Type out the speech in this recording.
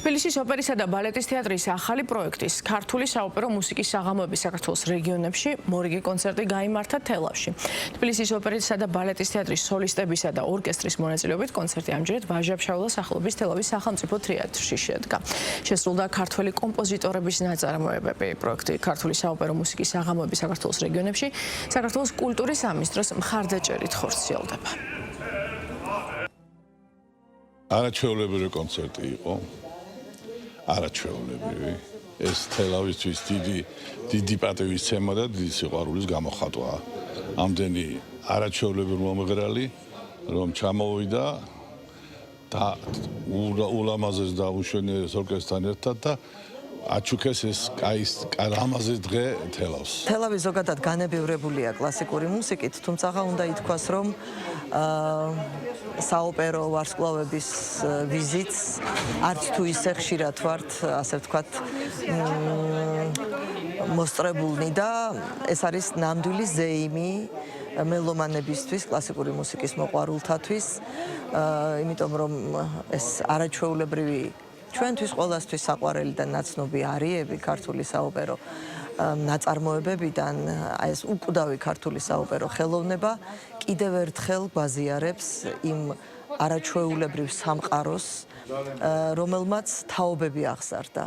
თბილისის ოპერისა და ბალეტის თეატრის ახალი პროექტის ქართული საოპერო მუსიკის საღამოები საქართველოს რეგიონებში მორიგი კონცერტი გაიმართა თელავში. თბილისის ოპერისა და ბალეტის თეატრის სოლისტებისა და ორკესტრის მონაწილეობით კონცერტი ამჯერად ვაჟა-ფშაველას სახელობის თელავის სახელმწიფო თეატრში შედგა. შესრულდა ქართველი კომპოზიტორების ნაწარმოებები. პროექტი ქართული საოპერო მუსიკის საღამოები საქართველოს რეგიონებში საქართველოს კულტურის სამინისტროს მხარდაჭერით ხორციელდება. არაჩვეულებრივი კონცერტი იყო. არაჩვეულებრივი. ეს თელავისთვის დიდი პატივისცემა და დიდი სიყვარულის გამოხატვა. ამდენი არაჩვეულებრივი მომღერალი, რომ ჩამოვიდა და ულამაზეს და უშვენიერეს ორკესტრთან ერთად და აჩუქეს ეს ლამაზი დღე თელავს. თელავი ზოგადად განებივრებულია კლასიკური მუსიკით, თუმცა უნდა ითქვას, რომ საოპერო ვარსკვლავების ვიზიტს არც თუ ისე ხშირად ვართ, ასე ვთქვათ, მოსწრებულნი და ეს არის ნამდვილი ზეიმი მელომანებისთვის, კლასიკური მუსიკის მოყვარულთათვის, იმიტომ რომ ეს არაჩვეულებრივი ჩვენთვის ყველასთვის საყვარელი და ნაცნობი არიები ქართული საოპერო ნაწარმოებებიდან ეს უკვდავი ქართული საოპერო ხელოვნება კიდევ ერთხელ გვაზიარებს იმ არაჩვეულებრივ სამყაროს, რომელმაც თაობები აღზარდა.